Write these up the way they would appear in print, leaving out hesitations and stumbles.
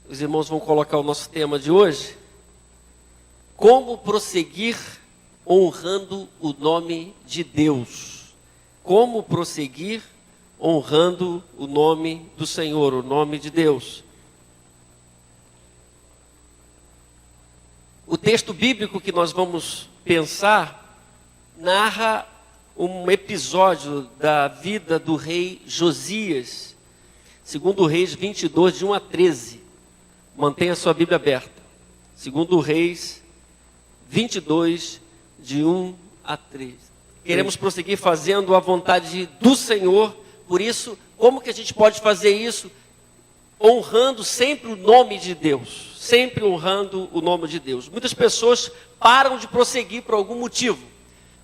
Os irmãos vão colocar o nosso tema de hoje. Como prosseguir honrando o nome de Deus. Como prosseguir honrando o nome do Senhor, o nome de Deus. O texto bíblico que nós vamos pensar narra um episódio da vida do rei Josias, segundo Reis 22, de 1 a 13. Mantenha a sua Bíblia aberta. Segundo Reis 22, de 1 a 13. Queremos prosseguir fazendo a vontade do Senhor. Por isso, como que a gente pode fazer isso? Honrando sempre o nome de Deus. Sempre honrando o nome de Deus. Muitas pessoas param de prosseguir por algum motivo.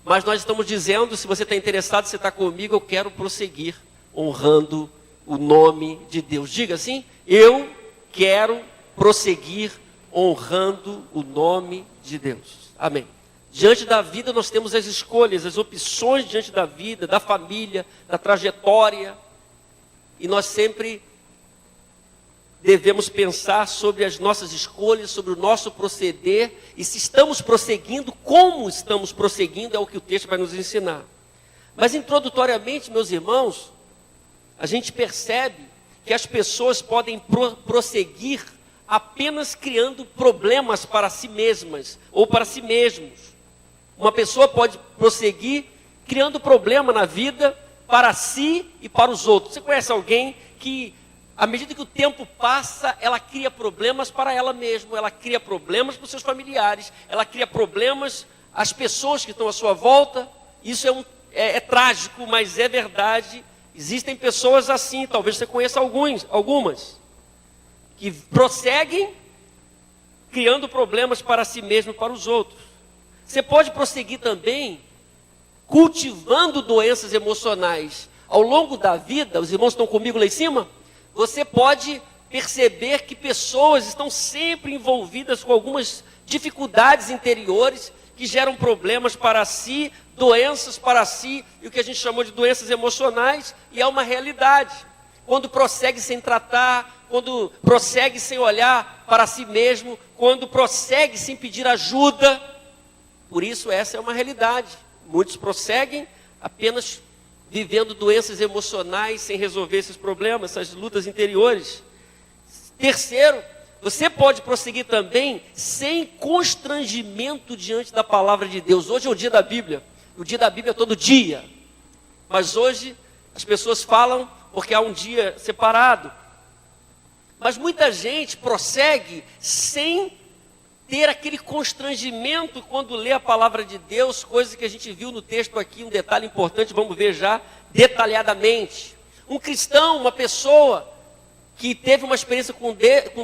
Mas nós estamos dizendo, se você está interessado, você está comigo, eu quero prosseguir honrando o nome de Deus. Diga assim, eu quero prosseguir honrando o nome de Deus. Amém. Diante da vida nós temos as escolhas, as opções diante da vida, da família, da trajetória. E nós sempre devemos pensar sobre as nossas escolhas, sobre o nosso proceder. E se estamos prosseguindo, como estamos prosseguindo, é o que o texto vai nos ensinar. Mas introdutoriamente, meus irmãos, a gente percebe que as pessoas podem prosseguir apenas criando problemas para si mesmas ou para si mesmos. Uma pessoa pode prosseguir criando problema na vida para si e para os outros. Você conhece alguém que, à medida que o tempo passa, ela cria problemas para ela mesma, ela cria problemas para os seus familiares, ela cria problemas às pessoas que estão à sua volta. Isso é trágico, mas é verdade. Existem pessoas assim, talvez você conheça algumas, que prosseguem criando problemas para si mesmo e para os outros. Você pode prosseguir também cultivando doenças emocionais. Ao longo da vida, os irmãos estão comigo lá em cima? Você pode perceber que pessoas estão sempre envolvidas com algumas dificuldades interiores que geram problemas para si, doenças para si, e o que a gente chamou de doenças emocionais, e é uma realidade. Quando prossegue sem tratar, quando prossegue sem olhar para si mesmo, quando prossegue sem pedir ajuda. Por isso essa é uma realidade. Muitos prosseguem apenas vivendo doenças emocionais sem resolver esses problemas, essas lutas interiores. Terceiro, você pode prosseguir também sem constrangimento diante da palavra de Deus. Hoje é o dia da Bíblia. O dia da Bíblia é todo dia. Mas hoje as pessoas falam porque há um dia separado. Mas muita gente prossegue sem ter aquele constrangimento quando lê a palavra de Deus, coisa que a gente viu no texto aqui, um detalhe importante, vamos ver já detalhadamente. Um cristão, uma pessoa que teve uma experiência com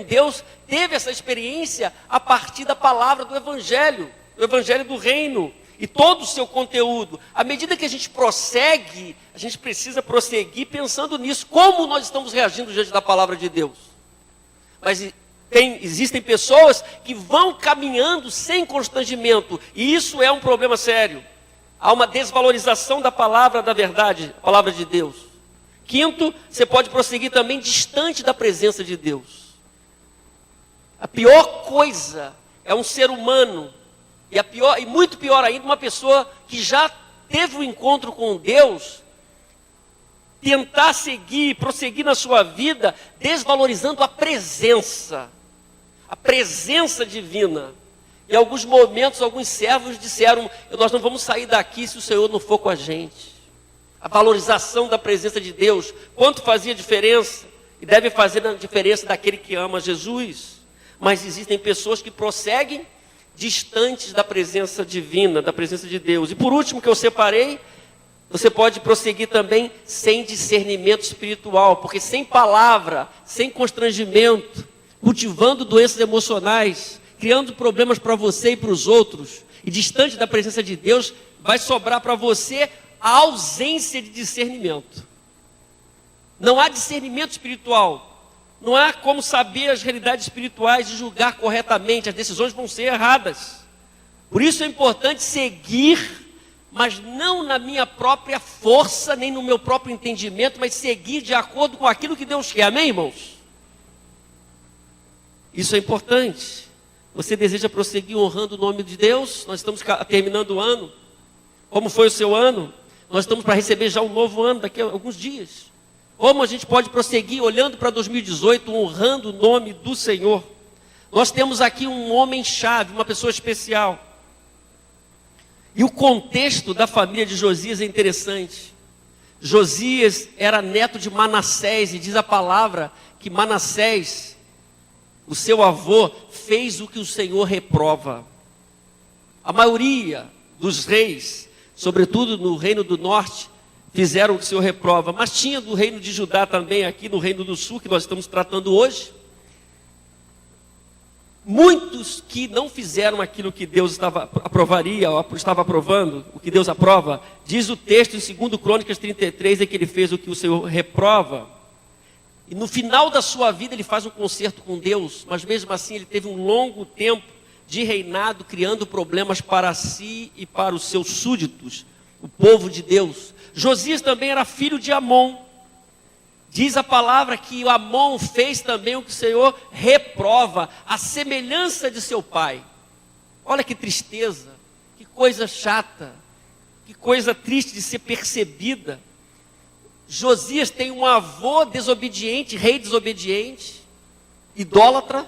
Deus, teve essa experiência a partir da palavra do Evangelho do Reino, e todo o seu conteúdo. À medida que a gente prossegue, a gente precisa prosseguir pensando nisso, como nós estamos reagindo diante da palavra de Deus. Mas existem pessoas que vão caminhando sem constrangimento, e isso é um problema sério. Há uma desvalorização da palavra da verdade, a palavra de Deus. Quinto, você pode prosseguir também distante da presença de Deus. A pior coisa é um ser humano, e muito pior ainda, uma pessoa que já teve um encontro com Deus, tentar prosseguir na sua vida, desvalorizando a presença divina. Em alguns momentos, alguns servos disseram, nós não vamos sair daqui se o Senhor não for com a gente. A valorização da presença de Deus, quanto fazia diferença, e deve fazer a diferença daquele que ama Jesus. Mas existem pessoas que prosseguem distantes da presença divina, da presença de Deus. E por último, que eu separei, você pode prosseguir também sem discernimento espiritual, porque sem palavra, sem constrangimento, cultivando doenças emocionais, criando problemas para você e para os outros, e distante da presença de Deus, vai sobrar para você a ausência de discernimento. Não há discernimento espiritual. Não há como saber as realidades espirituais e julgar corretamente. As decisões vão ser erradas. Por isso é importante seguir, mas não na minha própria força, nem no meu próprio entendimento, mas seguir de acordo com aquilo que Deus quer. Amém, irmãos? Isso é importante. Você deseja prosseguir honrando o nome de Deus? Nós estamos terminando o ano. Como foi o seu ano? Nós estamos para receber já um novo ano daqui a alguns dias. Como a gente pode prosseguir olhando para 2018, honrando o nome do Senhor? Nós temos aqui um homem-chave, uma pessoa especial. E o contexto da família de Josias é interessante. Josias era neto de Manassés, e diz a palavra que Manassés, o seu avô, fez o que o Senhor reprova. A maioria dos reis, sobretudo no reino do norte, fizeram o que o Senhor reprova. Mas tinha do reino de Judá também, aqui no reino do sul, que nós estamos tratando hoje. Muitos que não fizeram aquilo que Deus aprovaria, ou estava aprovando, o que Deus aprova. Diz o texto em 2 Crônicas 33, é que ele fez o que o Senhor reprova. E no final da sua vida ele faz um concerto com Deus, mas mesmo assim ele teve um longo tempo de reinado, criando problemas para si e para os seus súditos, o povo de Deus. Josias também era filho de Amon. Diz a palavra que o Amon fez também o que o Senhor reprova, a semelhança de seu pai. Olha que tristeza, que coisa chata, que coisa triste de ser percebida. Josias tem um avô desobediente, rei desobediente, idólatra.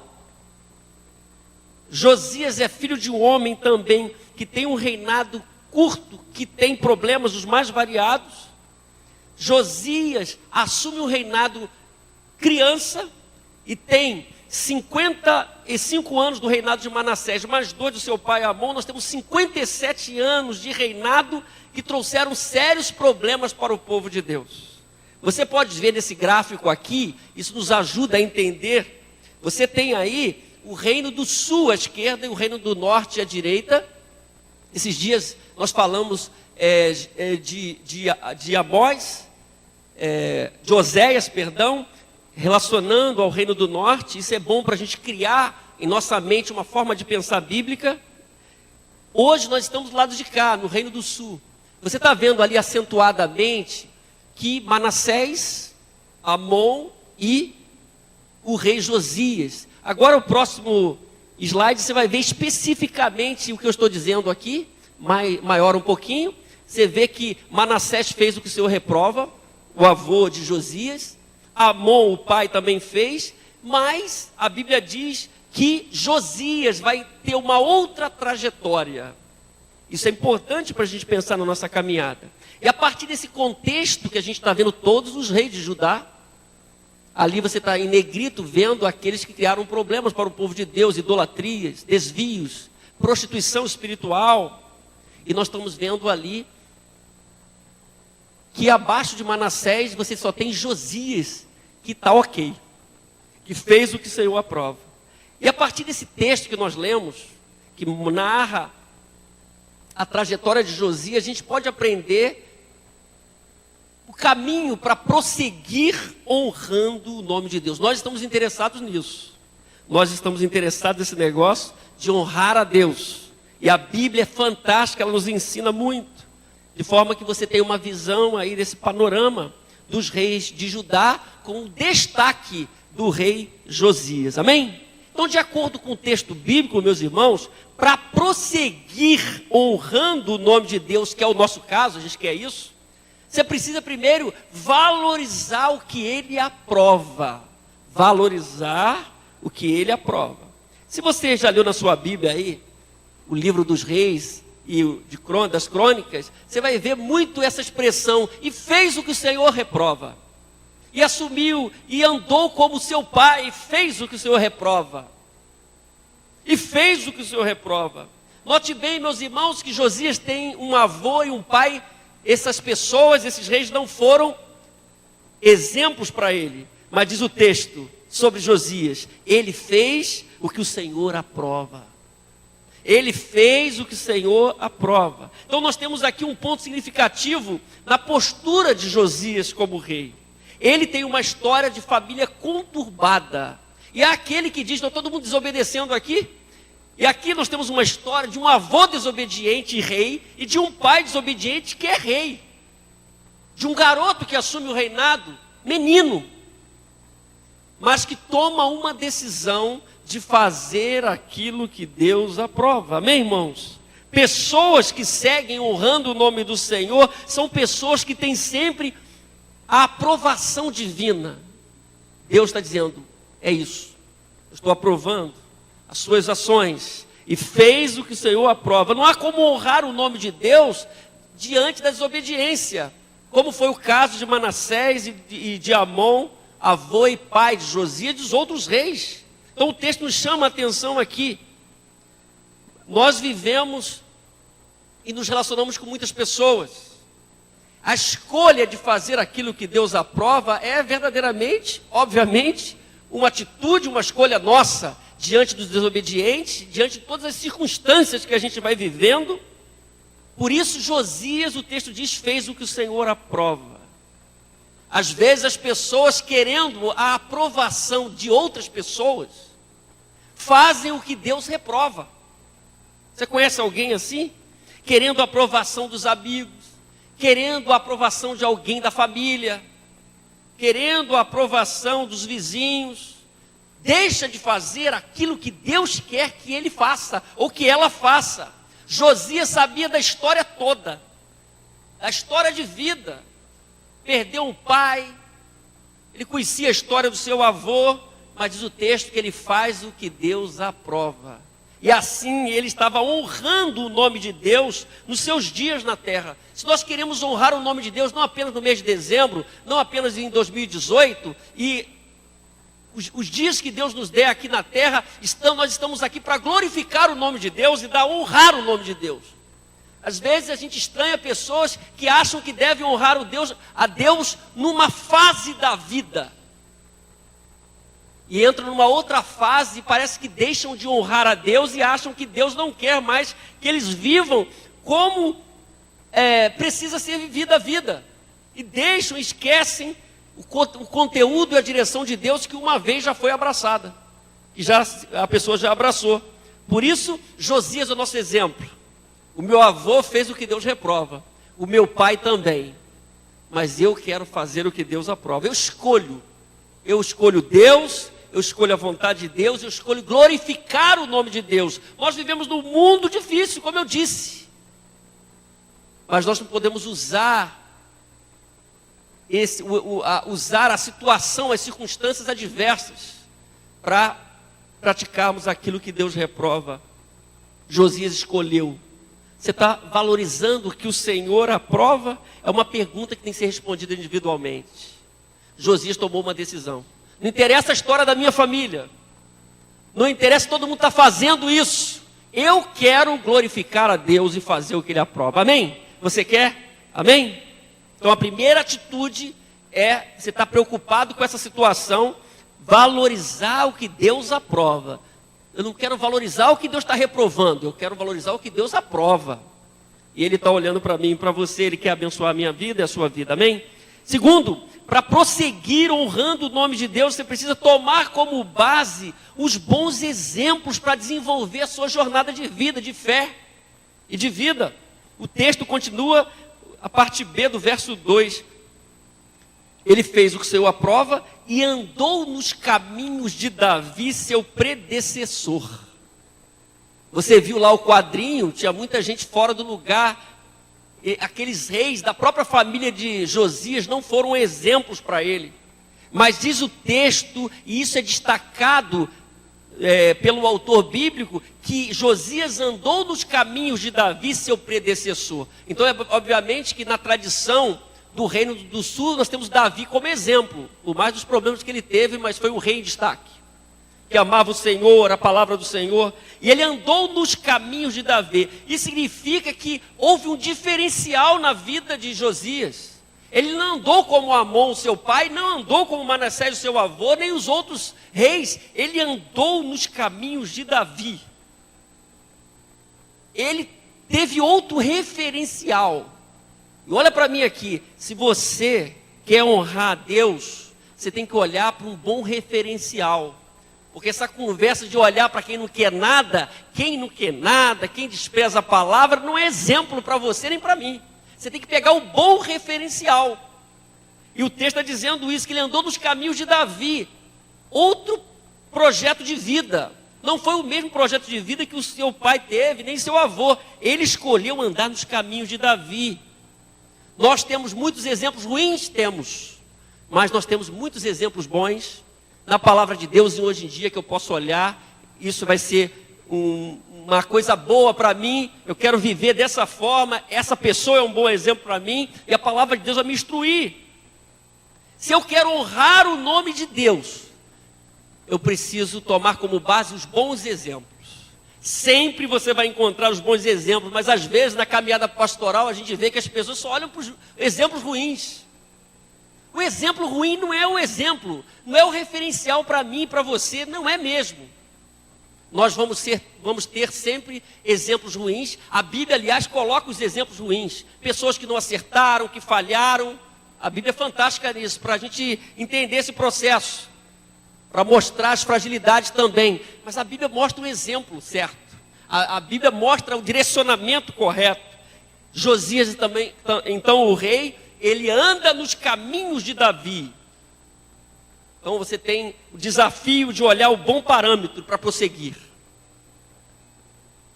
Josias é filho de um homem também que tem um reinado curto, que tem problemas os mais variados. Josias assume o reinado criança e tem 55 anos do reinado de Manassés, mais 2 do seu pai Amon. Nós temos 57 anos de reinado que trouxeram sérios problemas para o povo de Deus. Você pode ver nesse gráfico aqui, isso nos ajuda a entender. Você tem aí o reino do sul à esquerda e o reino do norte à direita. Esses dias nós falamos de Amós, de Oséias, relacionando ao reino do norte. Isso é bom para a gente criar em nossa mente uma forma de pensar bíblica. Hoje nós estamos do lado de cá, no reino do sul. Você está vendo ali acentuadamente que Manassés, Amon e o rei Josias. Agora o próximo slide você vai ver especificamente o que eu estou dizendo aqui, maior um pouquinho. Você vê que Manassés fez o que o Senhor reprova, o avô de Josias. Amon, o pai, também fez, mas a Bíblia diz que Josias vai ter uma outra trajetória. Isso é importante para a gente pensar na nossa caminhada. E a partir desse contexto que a gente está vendo todos os reis de Judá, ali você está em negrito vendo aqueles que criaram problemas para o povo de Deus, idolatrias, desvios, prostituição espiritual. E nós estamos vendo ali que abaixo de Manassés você só tem Josias, que está ok, que fez o que o Senhor aprova. E a partir desse texto que nós lemos, que narra a trajetória de Josias, a gente pode aprender o caminho para prosseguir honrando o nome de Deus. Nós estamos interessados nisso. Nós estamos interessados nesse negócio de honrar a Deus. E a Bíblia é fantástica, ela nos ensina muito. De forma que você tem uma visão aí desse panorama dos reis de Judá, com o destaque do rei Josias. Amém? Então, de acordo com o texto bíblico, meus irmãos, para prosseguir honrando o nome de Deus, que é o nosso caso, a gente quer isso, você precisa primeiro valorizar o que ele aprova. Valorizar o que ele aprova. Se você já leu na sua Bíblia aí, o livro dos reis e das crônicas, você vai ver muito essa expressão, e fez o que o Senhor reprova. E assumiu, e andou como seu pai, e fez o que o Senhor reprova. E fez o que o Senhor reprova. Note bem, meus irmãos, que Josias tem um avô e um pai. Essas pessoas, esses reis não foram exemplos para ele. Mas diz o texto sobre Josias, ele fez o que o Senhor aprova. Ele fez o que o Senhor aprova. Então nós temos aqui um ponto significativo na postura de Josias como rei. Ele tem uma história de família conturbada. E há aquele que diz, está todo mundo desobedecendo aqui? E aqui nós temos uma história de um avô desobediente e rei, e de um pai desobediente que é rei. De um garoto que assume o reinado, menino. mas que toma uma decisão de fazer aquilo que Deus aprova. Amém, irmãos? Pessoas que seguem honrando o nome do Senhor são pessoas que têm sempre a aprovação divina. Deus está dizendo, é isso, eu estou aprovando as suas ações, e fez o que o Senhor aprova. Não há como honrar o nome de Deus diante da desobediência, como foi o caso de Manassés e de Amon, avô e pai de Josias e dos outros reis. Então o texto nos chama a atenção aqui. Nós vivemos e nos relacionamos com muitas pessoas. A escolha de fazer aquilo que Deus aprova é verdadeiramente, obviamente, uma atitude, uma escolha nossa, diante dos desobedientes, diante de todas as circunstâncias que a gente vai vivendo. Por isso Josias, o texto diz, fez o que o Senhor aprova. Às vezes as pessoas, querendo a aprovação de outras pessoas, fazem o que Deus reprova. Você conhece alguém assim? Querendo a aprovação dos amigos, querendo a aprovação de alguém da família, querendo a aprovação dos vizinhos, deixa de fazer aquilo que Deus quer que ele faça, ou que ela faça. Josias sabia da história toda, da história de vida. Perdeu um pai, ele conhecia a história do seu avô, mas diz o texto que ele faz o que Deus aprova. E assim ele estava honrando o nome de Deus nos seus dias na terra. Se nós queremos honrar o nome de Deus, não apenas no mês de dezembro, não apenas em 2018, e os dias que Deus nos der aqui na terra, nós estamos aqui para glorificar o nome de Deus e honrar o nome de Deus. Às vezes a gente estranha pessoas que acham que devem honrar a Deus numa fase da vida. E entram numa outra fase e parece que deixam de honrar a Deus e acham que Deus não quer mais que eles vivam como precisa ser vivida a vida. E deixam, esquecem o conteúdo e a direção de Deus que uma vez já foi abraçada. E a pessoa já abraçou. Por isso, Josias é o nosso exemplo. O meu avô fez o que Deus reprova. O meu pai também. Mas eu quero fazer o que Deus aprova. Eu escolho Deus, eu escolho a vontade de Deus, eu escolho glorificar o nome de Deus. Nós vivemos num mundo difícil, como eu disse. Mas nós não podemos usar a situação, as circunstâncias adversas para praticarmos aquilo que Deus reprova. Josias escolheu. Você está valorizando o que o Senhor aprova? É uma pergunta que tem que ser respondida individualmente. Josias tomou uma decisão. Não interessa a história da minha família. Não interessa se todo mundo está fazendo isso. Eu quero glorificar a Deus e fazer o que Ele aprova. Amém? Você quer? Amém? Então a primeira atitude é, você está preocupado com essa situação, valorizar o que Deus aprova. Eu não quero valorizar o que Deus está reprovando, eu quero valorizar o que Deus aprova. E Ele está olhando para mim e para você, Ele quer abençoar a minha vida e a sua vida, amém? Segundo, para prosseguir honrando o nome de Deus, você precisa tomar como base os bons exemplos para desenvolver a sua jornada de vida, de fé e de vida. O texto continua, a parte B do verso 2. Ele fez o que o Senhor aprova e andou nos caminhos de Davi, seu predecessor. Você viu lá o quadrinho, tinha muita gente fora do lugar. E aqueles reis da própria família de Josias não foram exemplos para ele. Mas diz o texto, e isso é destacado pelo autor bíblico, que Josias andou nos caminhos de Davi, seu predecessor. Então, obviamente que na tradição do reino do sul, nós temos Davi como exemplo, por mais dos problemas que ele teve, mas foi um rei em destaque, que amava o Senhor, a palavra do Senhor, e ele andou nos caminhos de Davi. Isso significa que houve um diferencial na vida de Josias. Ele não andou como Amon, seu pai, não andou como Manassés, seu avô, nem os outros reis. Ele andou nos caminhos de Davi. Ele teve outro referencial. E olha para mim aqui, se você quer honrar a Deus, você tem que olhar para um bom referencial. Porque essa conversa de olhar para quem não quer nada, quem despreza a palavra, não é exemplo para você nem para mim. Você tem que pegar o bom referencial. E o texto está dizendo isso, que ele andou nos caminhos de Davi. outro projeto de vida. Não foi o mesmo projeto de vida que o seu pai teve, nem seu avô. Ele escolheu andar nos caminhos de Davi. Nós temos muitos exemplos ruins? Temos. Mas nós temos muitos exemplos bons na palavra de Deus, e hoje em dia que eu posso olhar, isso vai ser uma coisa boa para mim, eu quero viver dessa forma, essa pessoa é um bom exemplo para mim, e a palavra de Deus vai me instruir. Se eu quero honrar o nome de Deus, eu preciso tomar como base os bons exemplos. Sempre você vai encontrar os bons exemplos, mas às vezes na caminhada pastoral a gente vê que as pessoas só olham para os exemplos ruins. O exemplo ruim não é o exemplo, não é o referencial para mim e para você, não é mesmo. Nós vamos ter sempre exemplos ruins. A Bíblia, aliás, coloca os exemplos ruins. Pessoas que não acertaram, que falharam. A Bíblia é fantástica nisso, para a gente entender esse processo. Para mostrar as fragilidades também. Mas a Bíblia mostra o exemplo certo. A Bíblia mostra o direcionamento correto. Josias também, então o rei, ele anda nos caminhos de Davi. Então você tem o desafio de olhar o bom parâmetro para prosseguir.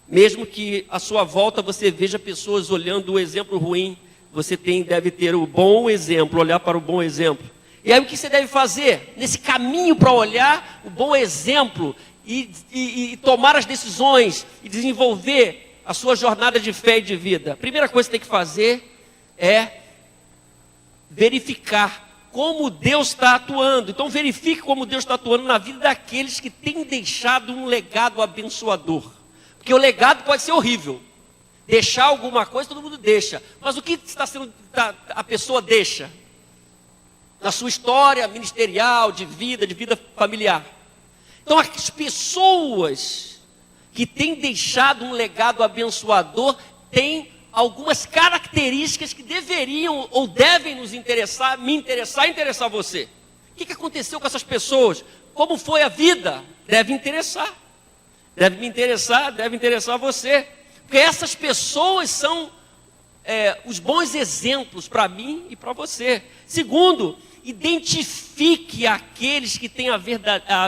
Mesmo que à sua volta você veja pessoas olhando o exemplo ruim, você deve ter o bom exemplo, olhar para o bom exemplo. E aí o que você deve fazer? Nesse caminho para olhar o bom exemplo e tomar as decisões e desenvolver a sua jornada de fé e de vida. A primeira coisa que você tem que fazer é verificar como Deus está atuando. Então verifique como Deus está atuando na vida daqueles que têm deixado um legado abençoador. Porque o legado pode ser horrível. Deixar alguma coisa, todo mundo deixa. Mas o que a pessoa deixa? Na sua história ministerial, de vida familiar. Então as pessoas que têm deixado um legado abençoador têm algumas características que deveriam ou devem nos interessar, me interessar e interessar você. O que aconteceu com essas pessoas? Como foi a vida? Deve interessar. Deve me interessar, deve interessar você. Porque essas pessoas são os bons exemplos para mim e para você. Segundo, identifique aqueles que têm a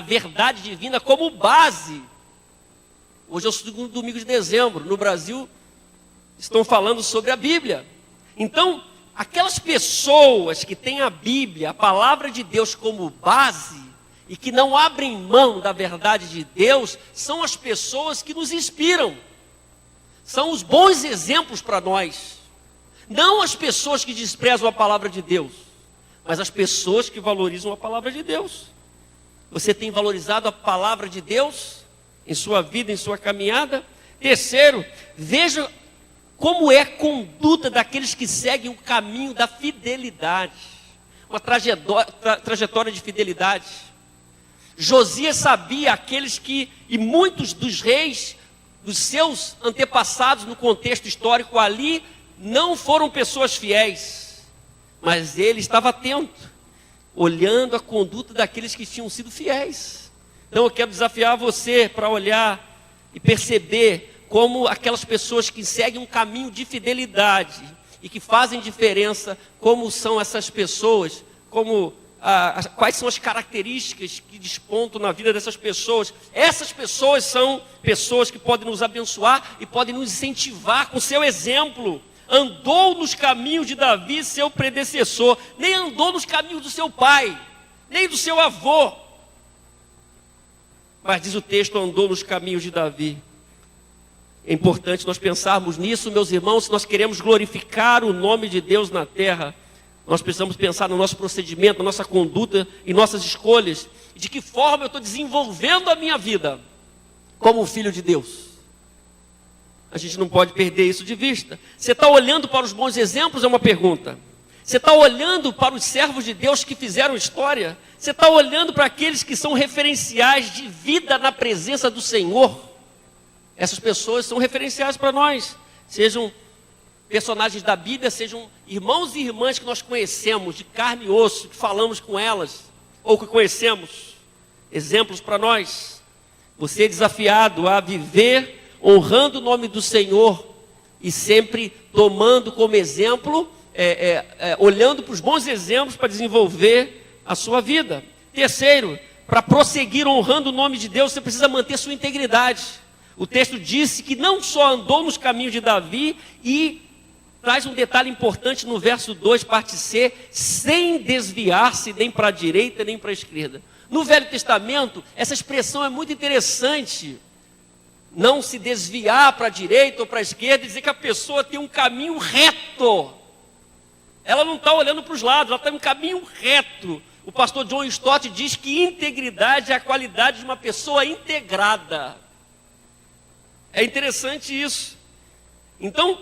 verdade divina como base. Hoje é o segundo domingo de dezembro. No Brasil, estão falando sobre a Bíblia. Então, aquelas pessoas que têm a Bíblia, a palavra de Deus como base, e que não abrem mão da verdade de Deus, são as pessoas que nos inspiram. São os bons exemplos para nós. Não as pessoas que desprezam a palavra de Deus, mas as pessoas que valorizam a palavra de Deus. Você tem valorizado a palavra de Deus em sua vida, em sua caminhada? Terceiro, veja como é a conduta daqueles que seguem o caminho da fidelidade. Uma trajetória de fidelidade. Josias sabia e muitos dos reis, dos seus antepassados no contexto histórico ali, não foram pessoas fiéis. Mas ele estava atento, olhando a conduta daqueles que tinham sido fiéis. Então eu quero desafiar você para olhar e perceber como aquelas pessoas que seguem um caminho de fidelidade e que fazem diferença, como são essas pessoas, quais são as características que despontam na vida dessas pessoas. Essas pessoas são pessoas que podem nos abençoar e podem nos incentivar com seu exemplo. Andou nos caminhos de Davi, seu predecessor, nem andou nos caminhos do seu pai, nem do seu avô. Mas diz o texto, andou nos caminhos de Davi. É importante nós pensarmos nisso, meus irmãos. Se nós queremos glorificar o nome de Deus na terra, nós precisamos pensar no nosso procedimento, na nossa conduta e nossas escolhas. De que forma eu estou desenvolvendo a minha vida como filho de Deus. A gente não pode perder isso de vista. Você está olhando para os bons exemplos? É uma pergunta. Você está olhando para os servos de Deus que fizeram história? Você está olhando para aqueles que são referenciais de vida na presença do Senhor? Essas pessoas são referenciais para nós. Sejam personagens da Bíblia, sejam irmãos e irmãs que nós conhecemos, de carne e osso, que falamos com elas, ou que conhecemos. Exemplos para nós. Você é desafiado a viver honrando o nome do Senhor e sempre tomando como exemplo, olhando para os bons exemplos para desenvolver a sua vida. Terceiro, para prosseguir honrando o nome de Deus, você precisa manter sua integridade. O texto disse que não só andou nos caminhos de Davi, e traz um detalhe importante no verso 2, parte C, sem desviar-se nem para a direita nem para a esquerda. No Velho Testamento, essa expressão é muito interessante. Não se desviar para a direita ou para a esquerda, dizer que a pessoa tem um caminho reto. Ela não está olhando para os lados, ela está em um caminho reto. O pastor John Stott diz que integridade é a qualidade de uma pessoa integrada. É interessante isso. Então,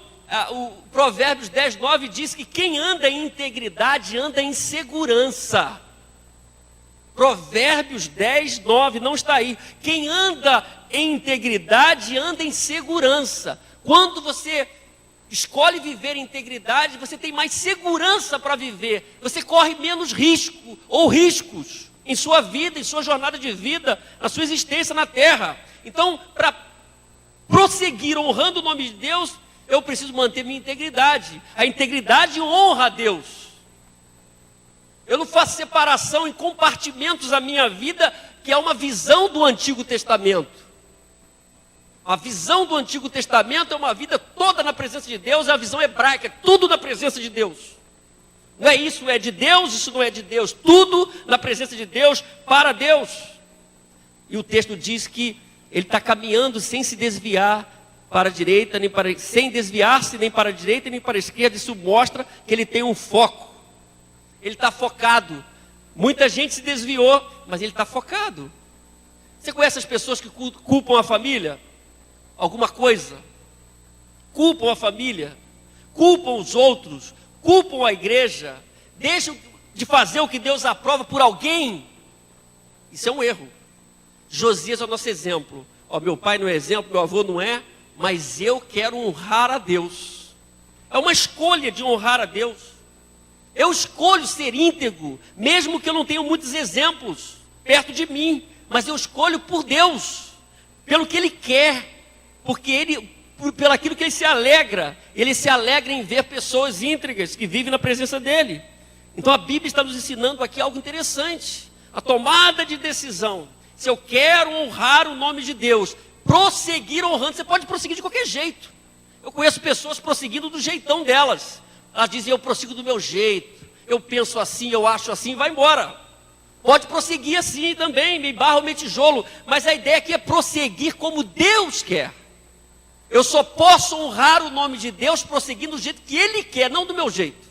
o Provérbios 10:9 diz que quem anda em integridade anda em segurança. Provérbios 10:9 não está aí. Quem anda em integridade anda em segurança. Quando você escolhe viver em integridade, você tem mais segurança para viver. Você corre menos risco ou riscos em sua vida, em sua jornada de vida, na sua existência na terra. Então, para prosseguir honrando o nome de Deus, eu preciso manter minha integridade. A integridade honra a Deus. Eu não faço separação em compartimentos a minha vida, que é uma visão do Antigo Testamento. A visão do Antigo Testamento é uma vida toda na presença de Deus, é a visão hebraica, é tudo na presença de Deus. Não é isso é de Deus, isso não é de Deus. Tudo na presença de Deus, para Deus. E o texto diz que ele está caminhando sem se desviar para a direita, sem desviar-se nem para a direita nem para a esquerda. Isso mostra que ele tem um foco. Ele está focado. Muita gente se desviou, mas ele está focado. Você conhece as pessoas que culpam a família? Alguma coisa? Culpam a família, culpam os outros, culpam a igreja, deixam de fazer o que Deus aprova por alguém. Isso é um erro. Josias é o nosso exemplo. Meu pai não é exemplo, meu avô não é, mas eu quero honrar a Deus. É uma escolha de honrar a Deus. Eu escolho ser íntegro, mesmo que eu não tenha muitos exemplos perto de mim, mas eu escolho por Deus, pelo que Ele quer, pelo aquilo que Ele se alegra em ver pessoas íntegras que vivem na presença dEle. Então a Bíblia está nos ensinando aqui algo interessante, a tomada de decisão. Se eu quero honrar o nome de Deus, prosseguir honrando, você pode prosseguir de qualquer jeito. Eu conheço pessoas prosseguindo do jeitão delas. Elas dizem, eu prossigo do meu jeito, eu penso assim, eu acho assim, vai embora. Pode prosseguir assim também, meio barro, meio tijolo, mas a ideia aqui é prosseguir como Deus quer. Eu só posso honrar o nome de Deus prosseguindo do jeito que Ele quer, não do meu jeito.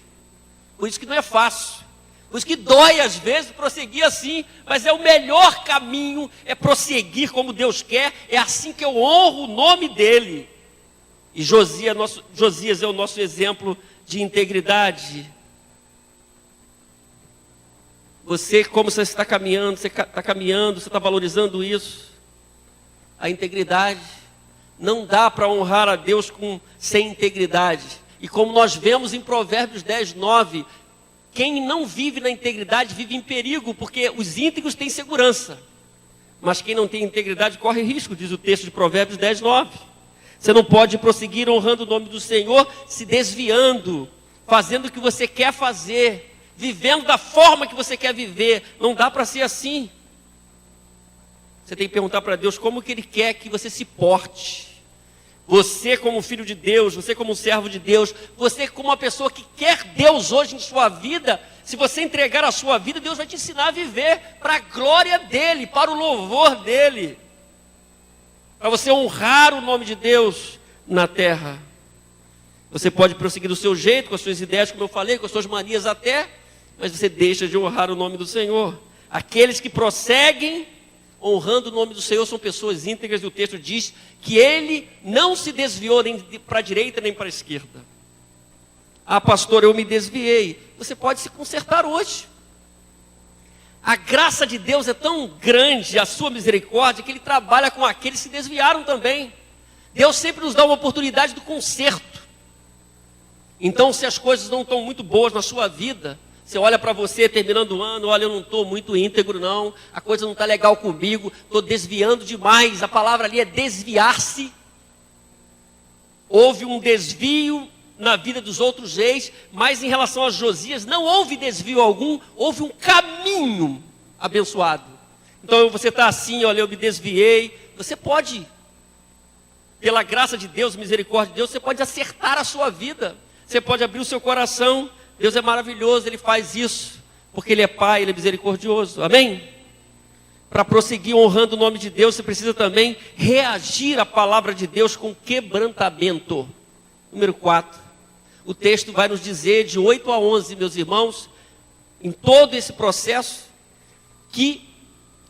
Por isso que não é fácil, por isso que dói às vezes prosseguir assim, mas é o melhor caminho, é prosseguir como Deus quer, é assim que eu honro o nome dEle. E Josias é o nosso exemplo de integridade. Você, como você está caminhando, você está valorizando isso. A integridade. Não dá para honrar a Deus sem integridade. E como nós vemos em Provérbios 10:9, quem não vive na integridade vive em perigo, porque os íntegros têm segurança. Mas quem não tem integridade corre risco, diz o texto de Provérbios 10:9. Você não pode prosseguir honrando o nome do Senhor, se desviando, fazendo o que você quer fazer, vivendo da forma que você quer viver. Não dá para ser assim. Você tem que perguntar para Deus como que Ele quer que você se porte. Você como filho de Deus, você como servo de Deus, você como uma pessoa que quer Deus hoje em sua vida, se você entregar a sua vida, Deus vai te ensinar a viver para a glória dEle, para o louvor dEle. Para você honrar o nome de Deus na terra. Você pode prosseguir do seu jeito, com as suas ideias, como eu falei, com as suas manias até, mas você deixa de honrar o nome do Senhor. Aqueles que prosseguem honrando o nome do Senhor são pessoas íntegras, e o texto diz que ele não se desviou nem para a direita nem para a esquerda. Pastor, eu me desviei. Você pode se consertar hoje. A graça de Deus é tão grande, a sua misericórdia, que Ele trabalha com aqueles que se desviaram também. Deus sempre nos dá uma oportunidade do conserto. Então, se as coisas não estão muito boas na sua vida, você olha para você terminando o ano, olha, eu não estou muito íntegro não, a coisa não está legal comigo, estou desviando demais. A palavra ali é desviar-se. Houve um desvio na vida dos outros reis, mas em relação a Josias, não houve desvio algum, houve um caminho abençoado. Então você está assim, olha, eu me desviei. Você pode, pela graça de Deus, misericórdia de Deus, você pode acertar a sua vida. Você pode abrir o seu coração. Deus é maravilhoso, Ele faz isso, porque Ele é Pai, Ele é misericordioso. Amém? Para prosseguir honrando o nome de Deus, você precisa também reagir à palavra de Deus com quebrantamento. Número 4. O texto vai nos dizer, de 8 a 11, meus irmãos, em todo esse processo, que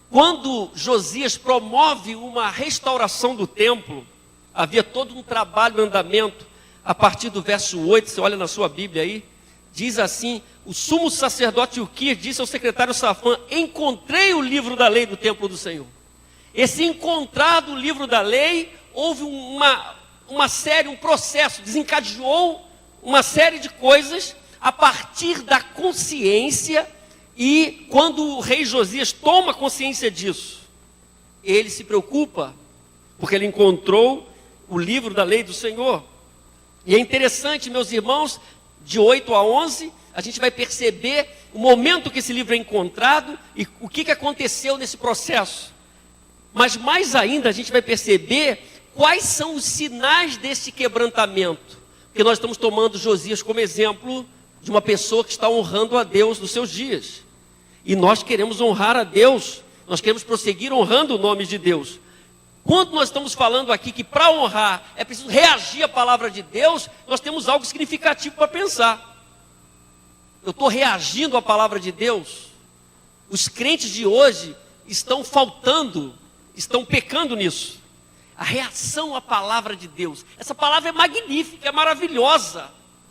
quando Josias promove uma restauração do templo, havia todo um trabalho em andamento. A partir do verso 8, você olha na sua Bíblia aí, diz assim: o sumo sacerdote Ilquias disse ao secretário Safã: encontrei o livro da lei do templo do Senhor. Esse encontrado livro da lei, houve uma série, um processo, desencadeou uma série de coisas a partir da consciência. E quando o rei Josias toma consciência disso, ele se preocupa, porque ele encontrou o livro da lei do Senhor. E é interessante, meus irmãos, de 8 a 11, a gente vai perceber o momento que esse livro é encontrado e o que aconteceu nesse processo. Mas mais ainda, a gente vai perceber quais são os sinais desse quebrantamento. Porque nós estamos tomando Josias como exemplo de uma pessoa que está honrando a Deus nos seus dias. E nós queremos honrar a Deus, nós queremos prosseguir honrando o nome de Deus. Quando nós estamos falando aqui que para honrar é preciso reagir à palavra de Deus, nós temos algo significativo para pensar. Eu estou reagindo à palavra de Deus? Os crentes de hoje estão faltando, estão pecando nisso. A reação à palavra de Deus. Essa palavra é magnífica, é maravilhosa.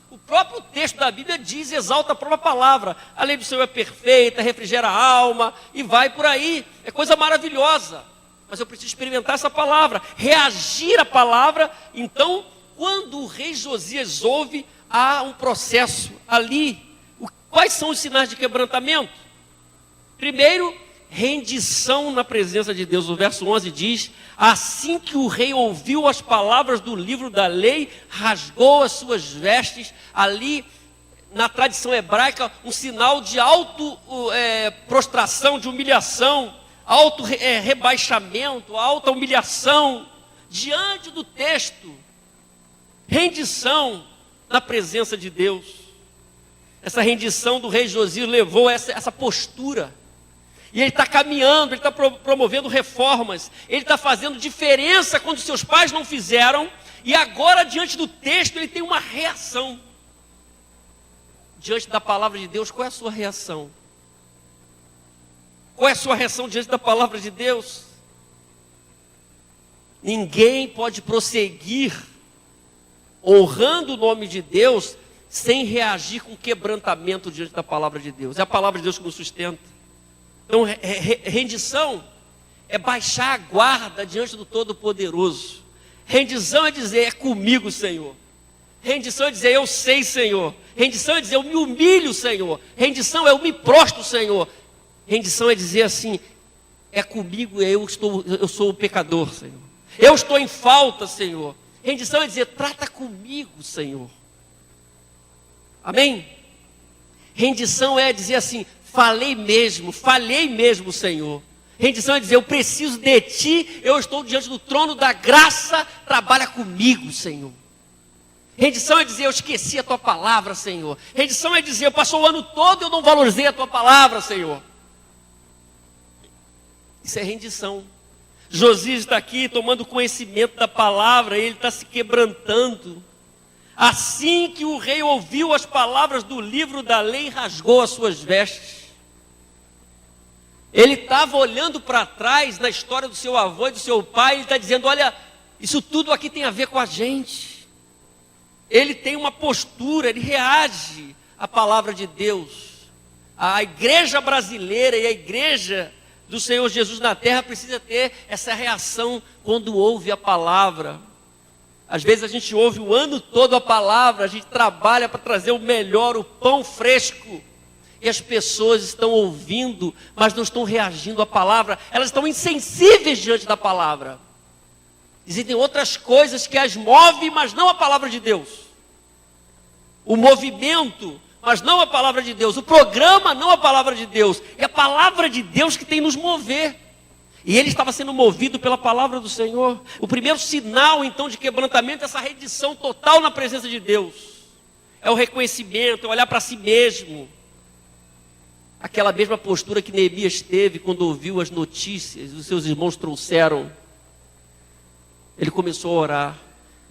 O próprio texto da Bíblia diz, exalta a própria palavra. A lei do Senhor é perfeita, refrigera a alma, e vai por aí. É coisa maravilhosa. Mas eu preciso experimentar essa palavra, reagir à palavra. Então, quando o rei Josias ouve, há um processo ali. Quais são os sinais de quebrantamento? Primeiro, rendição na presença de Deus. O verso 11 diz: assim que o rei ouviu as palavras do livro da lei, rasgou as suas vestes. Ali, na tradição hebraica, um sinal de prostração, de humilhação, rebaixamento, alta humilhação, diante do texto, rendição na presença de Deus. Essa rendição do rei Josias levou a essa postura, e ele está caminhando, ele está promovendo reformas, ele está fazendo diferença quando seus pais não fizeram, e agora diante do texto ele tem uma reação. Diante da palavra de Deus, qual é a sua reação? Qual é a sua reação diante da palavra de Deus? Ninguém pode prosseguir honrando o nome de Deus sem reagir com quebrantamento diante da palavra de Deus. É a palavra de Deus que nos sustenta. Então, rendição é baixar a guarda diante do Todo-Poderoso. Rendição é dizer: é comigo, Senhor. Rendição é dizer: eu sei, Senhor. Rendição é dizer: eu me humilho, Senhor. Rendição é: eu me prostro, Senhor. Rendição é dizer assim: é comigo, eu sou o pecador, Senhor. Eu estou em falta, Senhor. Rendição é dizer: trata comigo, Senhor. Amém? Rendição é dizer assim: falhei mesmo, Senhor. Rendição é dizer: eu preciso de Ti, eu estou diante do trono da graça, trabalha comigo, Senhor. Rendição é dizer: eu esqueci a Tua palavra, Senhor. Rendição é dizer: eu passou o ano todo e eu não valorizei a Tua palavra, Senhor. Isso é rendição. Josias está aqui tomando conhecimento da palavra, ele está se quebrantando. Assim que o rei ouviu as palavras do livro da lei, rasgou as suas vestes. Ele estava olhando para trás na história do seu avô e do seu pai, ele está dizendo: olha, isso tudo aqui tem a ver com a gente. Ele tem uma postura, ele reage à palavra de Deus. A igreja brasileira e a igreja do Senhor Jesus na terra precisa ter essa reação quando ouve a palavra. Às vezes a gente ouve o ano todo a palavra, a gente trabalha para trazer o melhor, o pão fresco, e as pessoas estão ouvindo, mas não estão reagindo à palavra, elas estão insensíveis diante da palavra. Existem outras coisas que as movem, mas não a palavra de Deus. O movimento, mas não a palavra de Deus. O programa, não a palavra de Deus. É a palavra de Deus que tem nos mover. E ele estava sendo movido pela palavra do Senhor. O primeiro sinal, então, de quebrantamento é essa rendição total na presença de Deus. É o reconhecimento, é olhar para si mesmo. Aquela mesma postura que Neemias teve quando ouviu as notícias, os seus irmãos trouxeram. Ele começou a orar.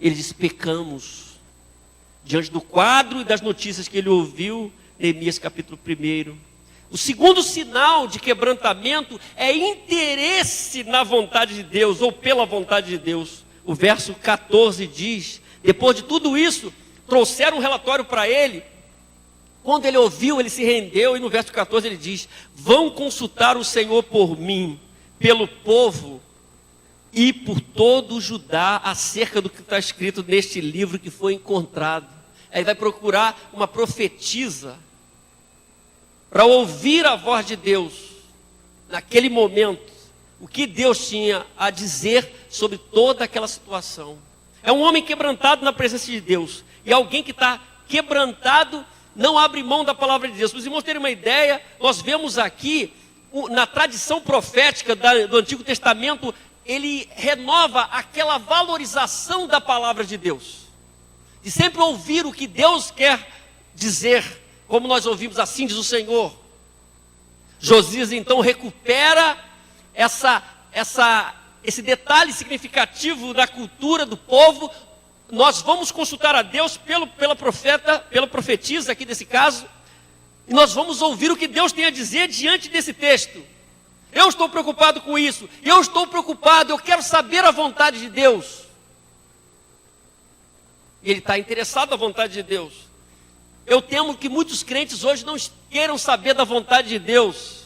Ele disse: pecamos. Diante do quadro e das notícias que ele ouviu, Neemias capítulo 1. O segundo sinal de quebrantamento é interesse na vontade de Deus, ou pela vontade de Deus. O verso 14 diz: depois de tudo isso, trouxeram um relatório para ele. Quando ele ouviu, ele se rendeu, e no verso 14 ele diz: vão consultar o Senhor por mim, pelo povo e por todo o Judá, acerca do que está escrito neste livro que foi encontrado. Aí vai procurar uma profetisa, para ouvir a voz de Deus, naquele momento, o que Deus tinha a dizer sobre toda aquela situação. É um homem quebrantado na presença de Deus, e alguém que está quebrantado não abre mão da palavra de Deus. Para os irmãos terem uma ideia, nós vemos aqui, na tradição profética do Antigo Testamento, ele renova aquela valorização da palavra de Deus, de sempre ouvir o que Deus quer dizer, como nós ouvimos: assim diz o Senhor. Josias então recupera esse detalhe significativo da cultura do povo. Nós vamos consultar a Deus pela profetisa aqui desse caso, e nós vamos ouvir o que Deus tem a dizer diante desse texto. Eu estou preocupado com isso, eu quero saber a vontade de Deus. E ele está interessado na vontade de Deus. Eu temo que muitos crentes hoje não queiram saber da vontade de Deus.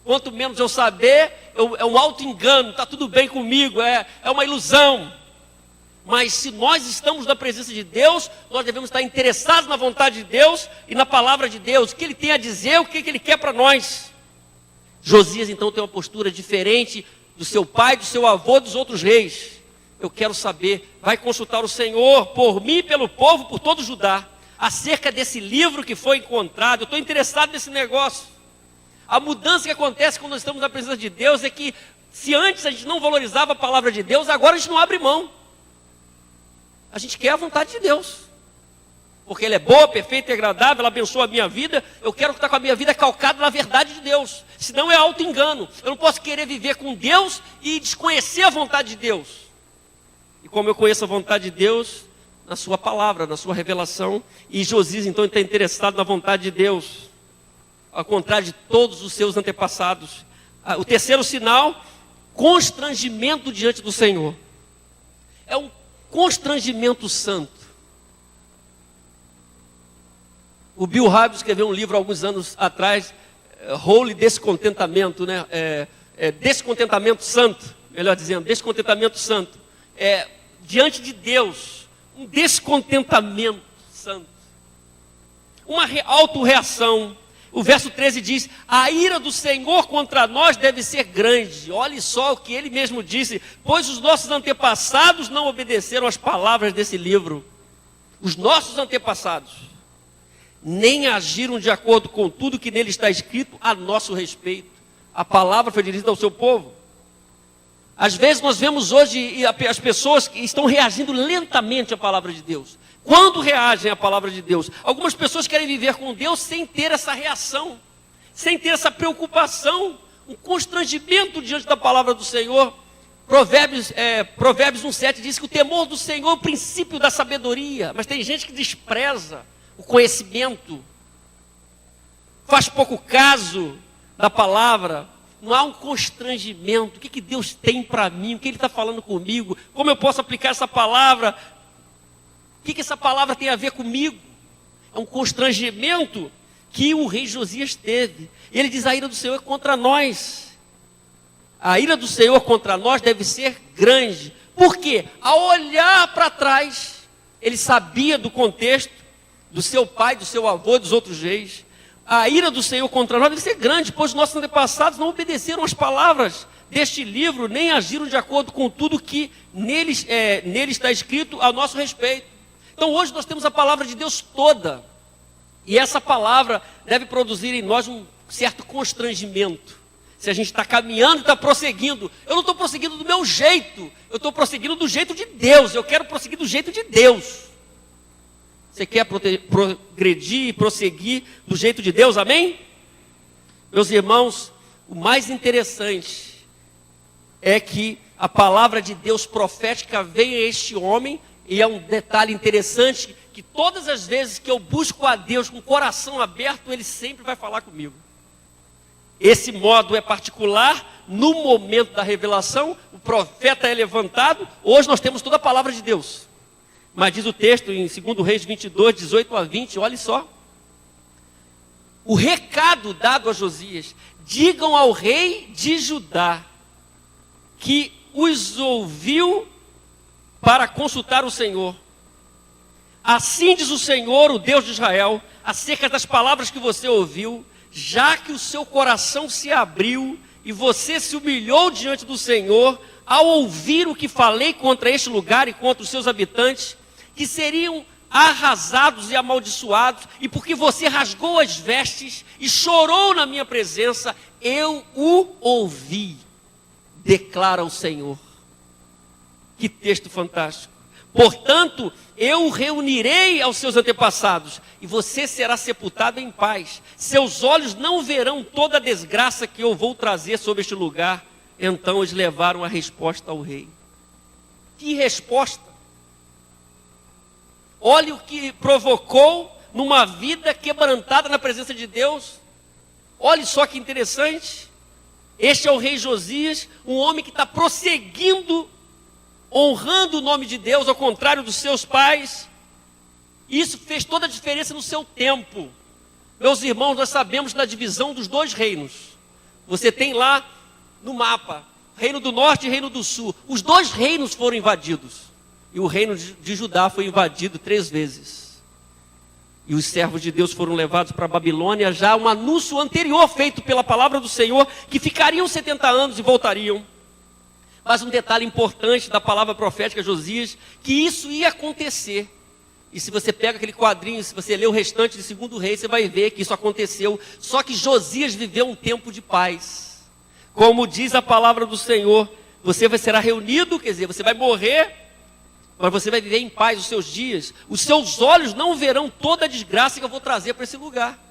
Quanto menos eu saber, é um auto-engano, está tudo bem comigo, é uma ilusão. Mas se nós estamos na presença de Deus, nós devemos estar interessados na vontade de Deus e na palavra de Deus, o que Ele tem a dizer, o que Ele quer para nós. Josias então tem uma postura diferente do seu pai, do seu avô, dos outros reis. Eu quero saber, vai consultar o Senhor por mim, pelo povo, por todo Judá, acerca desse livro que foi encontrado. Eu estou interessado nesse negócio. A mudança que acontece quando nós estamos na presença de Deus é que, se antes a gente não valorizava a palavra de Deus, agora a gente não abre mão. A gente quer a vontade de Deus, porque Ele é boa, perfeita e agradável, ela abençoa a minha vida. Eu quero estar com a minha vida calcada na verdade de Deus, senão é auto-engano. Eu não posso querer viver com Deus e desconhecer a vontade de Deus. E como eu conheço a vontade de Deus? Na sua palavra, na sua revelação. E Josias então está interessado na vontade de Deus, ao contrário de todos os seus antepassados. O terceiro sinal: constrangimento diante do Senhor. É um constrangimento santo. O Bill Hybels escreveu um livro há alguns anos atrás, Holy Descontentamento, né? Descontentamento santo, melhor dizendo, descontentamento santo. Diante de Deus, um descontentamento santo, uma autorreação. O verso 13 diz: a ira do Senhor contra nós deve ser grande. Olhe só o que ele mesmo disse: pois os nossos antepassados não obedeceram às palavras desse livro. Os nossos antepassados nem agiram de acordo com tudo que nele está escrito a nosso respeito. A palavra foi dirigida ao seu povo. Às vezes nós vemos hoje as pessoas que estão reagindo lentamente à palavra de Deus. Quando reagem à palavra de Deus? Algumas pessoas querem viver com Deus sem ter essa reação, sem ter essa preocupação, um constrangimento diante da palavra do Senhor. Provérbios 1,7 diz que o temor do Senhor é o princípio da sabedoria. Mas tem gente que despreza o conhecimento, faz pouco caso da palavra. Não há um constrangimento. O que Deus tem para mim? O que Ele está falando comigo? Como eu posso aplicar essa palavra? O que essa palavra tem a ver comigo? É um constrangimento que o rei Josias teve. Ele diz: a ira do Senhor é contra nós. A ira do Senhor contra nós deve ser grande. Por quê? Ao olhar para trás, ele sabia do contexto do seu pai, do seu avô, dos outros reis. A ira do Senhor contra nós deve ser grande, pois nossos antepassados não obedeceram às palavras deste livro, nem agiram de acordo com tudo que nele está escrito a nosso respeito. Então hoje nós temos a palavra de Deus toda, e essa palavra deve produzir em nós um certo constrangimento. se a gente está caminhando e está prosseguindo. Eu não estou prosseguindo do meu jeito, eu estou prosseguindo do jeito de Deus, eu quero prosseguir do jeito de Deus. Você quer progredir e prosseguir do jeito de Deus, amém? Meus irmãos, o mais interessante é que a palavra de Deus profética veio a este homem, e é um detalhe interessante, que todas as vezes que eu busco a Deus com o coração aberto, Ele sempre vai falar comigo. Esse modo é particular, no momento da revelação, o profeta é levantado, hoje nós temos toda a palavra de Deus. Mas diz o texto em 2 Reis 22, 18 a 20, olha só. O recado dado a Josias: digam ao rei de Judá, que os ouviu para consultar o Senhor. Assim diz o Senhor, o Deus de Israel, acerca das palavras que você ouviu, já que o seu coração se abriu e você se humilhou diante do Senhor, ao ouvir o que falei contra este lugar e contra os seus habitantes, que seriam arrasados e amaldiçoados, e porque você rasgou as vestes e chorou na minha presença, eu o ouvi, declara o Senhor. Que texto fantástico. Portanto, eu o reunirei aos seus antepassados, e você será sepultado em paz. Seus olhos não verão toda a desgraça que eu vou trazer sobre este lugar. Então eles levaram a resposta ao rei. Que resposta? Olha o que provocou numa vida quebrantada na presença de Deus. Olha só que interessante. Este é o rei Josias, um homem que está prosseguindo, honrando o nome de Deus, ao contrário dos seus pais. Isso fez toda a diferença no seu tempo. Meus irmãos, nós sabemos da divisão dos dois reinos. Você tem lá no mapa, Reino do Norte e Reino do Sul. Os dois reinos foram invadidos. E o reino de Judá foi invadido 3 vezes. E os servos de Deus foram levados para a Babilônia, já um anúncio anterior feito pela palavra do Senhor, que ficariam 70 anos e voltariam. Mas um detalhe importante da palavra profética de Josias, que isso ia acontecer. E se você pega aquele quadrinho, se você ler o restante de 2 Reis, você vai ver que isso aconteceu. Só que Josias viveu um tempo de paz. Como diz a palavra do Senhor, você será reunido, quer dizer, você vai morrer, mas você vai viver em paz os seus dias. Os seus olhos não verão toda a desgraça que eu vou trazer para esse lugar.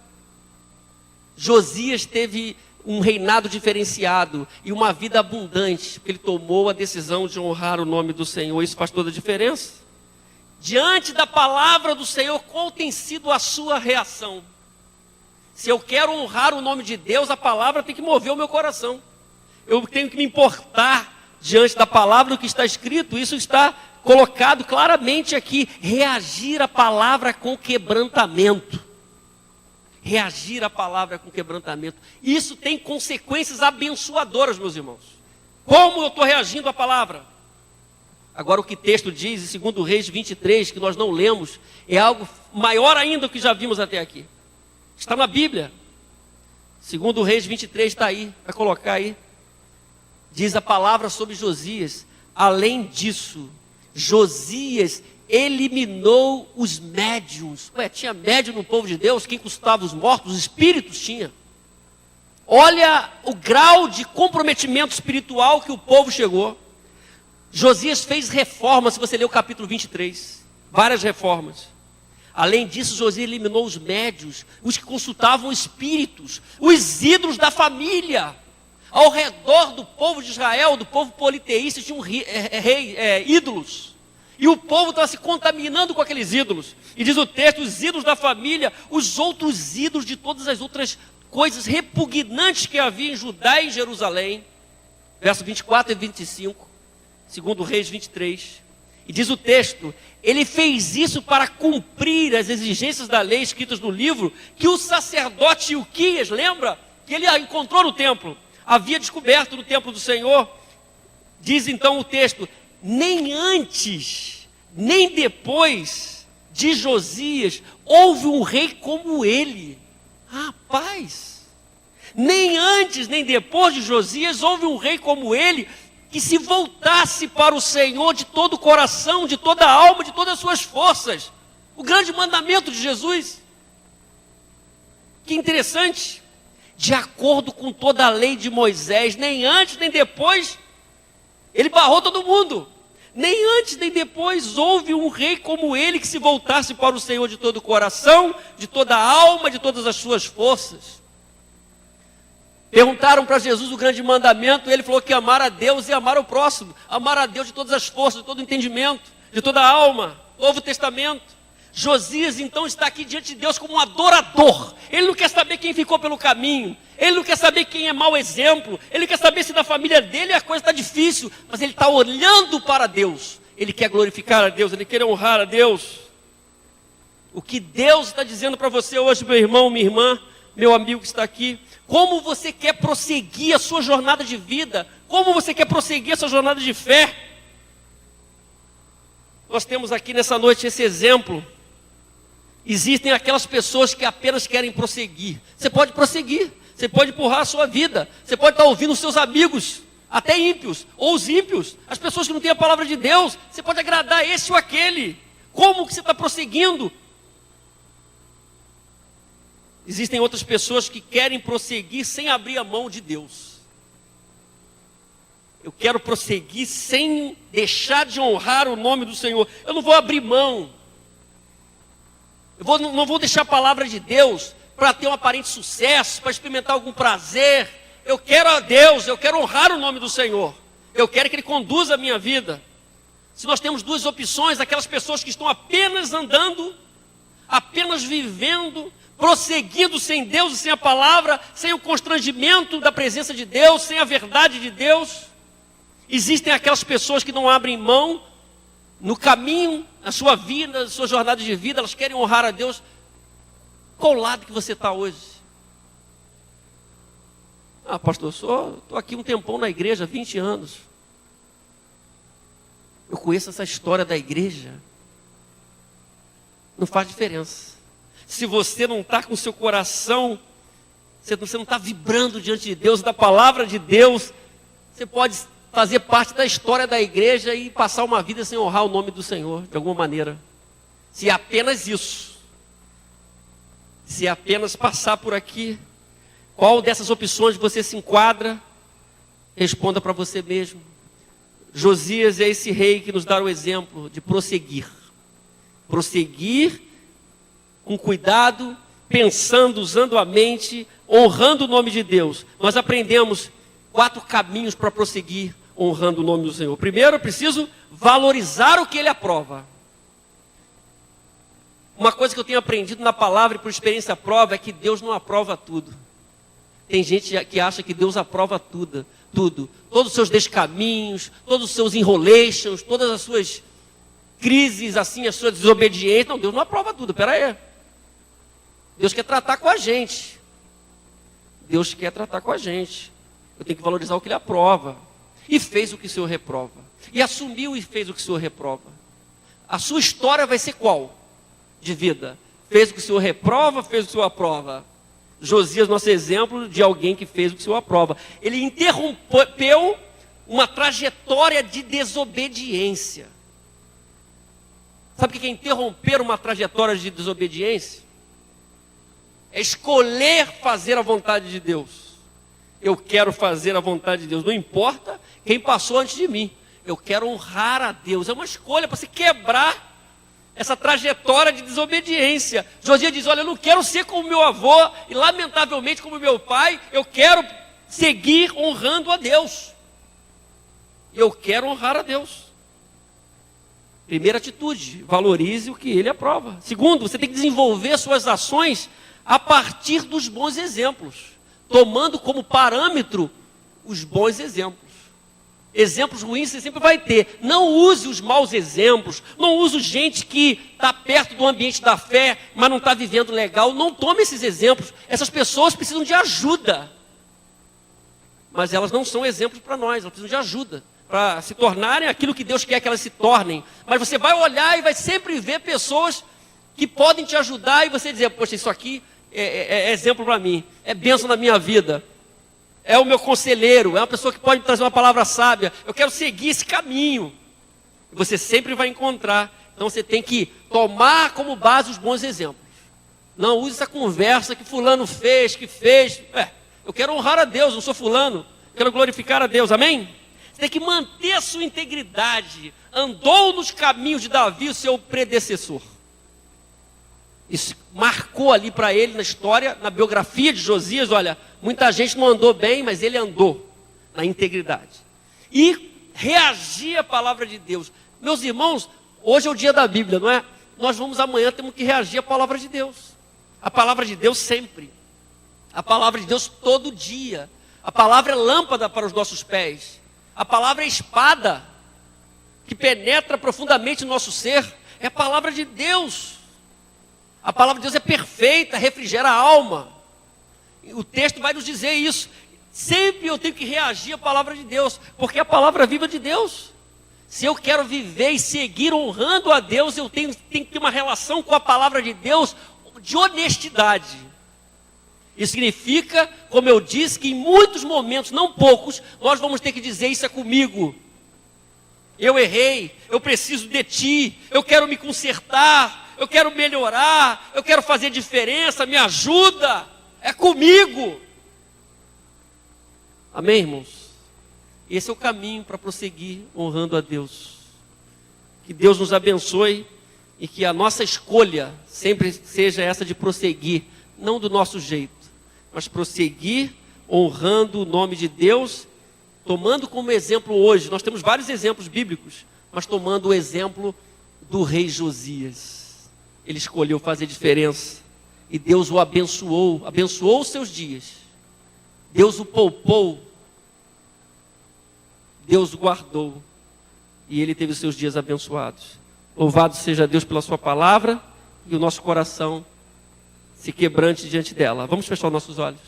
Josias teve um reinado diferenciado e uma vida abundante, porque ele tomou a decisão de honrar o nome do Senhor. Isso faz toda a diferença. Diante da palavra do Senhor, qual tem sido a sua reação? Se eu quero honrar o nome de Deus, a palavra tem que mover o meu coração. Eu tenho que me importar diante da palavra do que está escrito. Isso está colocado claramente aqui. Reagir à palavra com quebrantamento. Reagir à palavra com quebrantamento. Isso tem consequências abençoadoras, meus irmãos. Como eu estou reagindo à palavra? Agora o que o texto diz em 2 Reis 23, que nós não lemos, é algo maior ainda do que já vimos até aqui. Está na Bíblia. 2 Reis 23 está aí, vai colocar aí. Diz a palavra sobre Josias. Além disso, Josias eliminou os médiuns. Tinha médium no povo de Deus? Quem consultava os mortos? Os espíritos tinha. Olha o grau de comprometimento espiritual que o povo chegou. Josias fez reformas, se você ler o capítulo 23. Várias reformas. Além disso, Josias eliminou os médiuns, os que consultavam espíritos, os ídolos da família. Ao redor do povo de Israel, do povo politeísta, tinham ídolos. E o povo estava se contaminando com aqueles ídolos. E diz o texto, os ídolos da família, os outros ídolos de todas as outras coisas repugnantes que havia em Judá e em Jerusalém. Verso 24 e 25, 2 Reis 23. E diz o texto, ele fez isso para cumprir as exigências da lei escritas no livro, que o sacerdote Ilquias, lembra? Que ele encontrou no templo, havia descoberto no templo do Senhor. Diz então o texto, nem antes, nem depois de Josias, houve um rei como ele. Rapaz, nem antes, nem depois de Josias, houve um rei como ele, que se voltasse para o Senhor de todo o coração, de toda a alma, de todas as suas forças. O grande mandamento de Jesus. Que interessante. de acordo com toda a lei de Moisés, nem antes nem depois, ele barrou todo mundo. Nem antes nem depois houve um rei como ele que se voltasse para o Senhor de todo o coração, de toda a alma, de todas as suas forças. Perguntaram para Jesus o grande mandamento, e ele falou que amar a Deus e amar o próximo. Amar a Deus de todas as forças, de todo o entendimento, de toda a alma. Novo Testamento. Josias então está aqui diante de Deus como um adorador. Ele não quer saber quem ficou pelo caminho. Ele não quer saber quem é mau exemplo. Ele quer saber se na família dele a coisa está difícil. Mas ele está olhando para Deus. Ele quer glorificar a Deus, ele quer honrar a Deus. O que Deus está dizendo para você hoje, meu irmão, minha irmã, meu amigo que está aqui, como você quer prosseguir a sua jornada de vida, como você quer prosseguir a sua jornada de fé. Nós temos aqui nessa noite esse exemplo. Existem aquelas pessoas que apenas querem prosseguir. Você pode prosseguir, você pode empurrar a sua vida, você pode estar ouvindo os seus amigos, até ímpios, ou os ímpios, as pessoas que não têm a palavra de Deus, você pode agradar esse ou aquele. Como que você está prosseguindo? Existem outras pessoas que querem prosseguir sem abrir a mão de Deus. Eu quero prosseguir sem deixar de honrar o nome do Senhor. Eu não vou abrir mão. Não vou deixar a palavra de Deus para ter um aparente sucesso, para experimentar algum prazer. Eu quero a Deus, eu quero honrar o nome do Senhor. Eu quero que Ele conduza a minha vida. Se nós temos duas opções, aquelas pessoas que estão apenas andando, apenas vivendo, prosseguindo sem Deus e sem a palavra, sem o constrangimento da presença de Deus, sem a verdade de Deus. Existem aquelas pessoas que não abrem mão no caminho, na sua vida, na sua jornada de vida, elas querem honrar a Deus. Qual lado que você está hoje? Ah, pastor, estou aqui um tempão na igreja, 20 anos. Eu conheço essa história da igreja. Não faz diferença. Se você não está com o seu coração, você não está vibrando diante de Deus, da palavra de Deus, você pode fazer parte da história da igreja e passar uma vida sem honrar o nome do Senhor, de alguma maneira. Se é apenas isso, se é apenas passar por aqui, qual dessas opções você se enquadra? Responda para você mesmo. Josias é esse rei que nos dá o exemplo de prosseguir. Prosseguir com cuidado, pensando, usando a mente, honrando o nome de Deus. Nós aprendemos 4 caminhos para prosseguir honrando o nome do Senhor. Primeiro, eu preciso valorizar o que Ele aprova. Uma coisa que eu tenho aprendido na palavra e por experiência prova é que Deus não aprova tudo. Tem gente que acha que Deus aprova tudo. Todos os seus descaminhos, todos os seus enrolations, todas as suas crises, assim, as suas desobediências. Não, Deus não aprova tudo, peraí. Deus quer tratar com a gente. Deus quer tratar com a gente. Eu tenho que valorizar o que Ele aprova. E fez o que o Senhor reprova. E assumiu e fez o que o Senhor reprova. A sua história vai ser qual? De vida. Fez o que o Senhor reprova, fez o que o Senhor aprova. Josias, nosso exemplo de alguém que fez o que o Senhor aprova. Ele interrompeu uma trajetória de desobediência. Sabe o que é interromper uma trajetória de desobediência? É escolher fazer a vontade de Deus. Eu quero fazer a vontade de Deus. Não importa quem passou antes de mim. Eu quero honrar a Deus. É uma escolha para se quebrar essa trajetória de desobediência. Josias diz, olha, eu não quero ser como meu avô e lamentavelmente como meu pai. Eu quero seguir honrando a Deus. Eu quero honrar a Deus. Primeira atitude, valorize o que Ele aprova. Segundo, você tem que desenvolver suas ações a partir dos bons exemplos, tomando como parâmetro os bons exemplos. Exemplos ruins você sempre vai ter. Não use os maus exemplos. Não use gente que está perto do ambiente da fé, mas não está vivendo legal. Não tome esses exemplos. Essas pessoas precisam de ajuda. Mas elas não são exemplos para nós. Elas precisam de ajuda para se tornarem aquilo que Deus quer que elas se tornem. Mas você vai olhar e vai sempre ver pessoas que podem te ajudar. E você dizer, poxa, isso aqui é exemplo para mim. É bênção na minha vida. É o meu conselheiro, é uma pessoa que pode me trazer uma palavra sábia. Eu quero seguir esse caminho. Você sempre vai encontrar. Então você tem que tomar como base os bons exemplos. Não use essa conversa que fulano fez, que fez. Eu quero honrar a Deus, não sou fulano. Quero glorificar a Deus, amém? Você tem que manter a sua integridade. Andou nos caminhos de Davi, o seu predecessor. Isso marcou ali para ele na história, na biografia de Josias. Olha, muita gente não andou bem, mas ele andou na integridade. E reagir à palavra de Deus. Meus irmãos, hoje é o dia da Bíblia, não é? Nós vamos amanhã, temos que reagir à palavra de Deus. A palavra de Deus sempre. A palavra de Deus todo dia. A palavra é lâmpada para os nossos pés. A palavra é espada que penetra profundamente no nosso ser. É a palavra de Deus. A palavra de Deus é perfeita, refrigera a alma. O texto vai nos dizer isso. Sempre eu tenho que reagir à palavra de Deus, porque é a palavra viva de Deus. Se eu quero viver e seguir honrando a Deus, eu tenho que ter uma relação com a palavra de Deus de honestidade. Isso significa, como eu disse, que em muitos momentos, não poucos, nós vamos ter que dizer: isso é comigo. Eu errei, eu preciso de ti, eu quero me consertar, eu quero melhorar, eu quero fazer diferença, me ajuda, é comigo. Amém, irmãos? Esse é o caminho para prosseguir honrando a Deus. Que Deus nos abençoe e que a nossa escolha sempre seja essa de prosseguir, não do nosso jeito, mas prosseguir honrando o nome de Deus, tomando como exemplo hoje, nós temos vários exemplos bíblicos, mas tomando o exemplo do rei Josias. Ele escolheu fazer diferença e Deus o abençoou, abençoou os seus dias. Deus o poupou, Deus o guardou e ele teve os seus dias abençoados. Louvado seja Deus pela sua palavra e o nosso coração se quebrante diante dela. Vamos fechar os nossos olhos.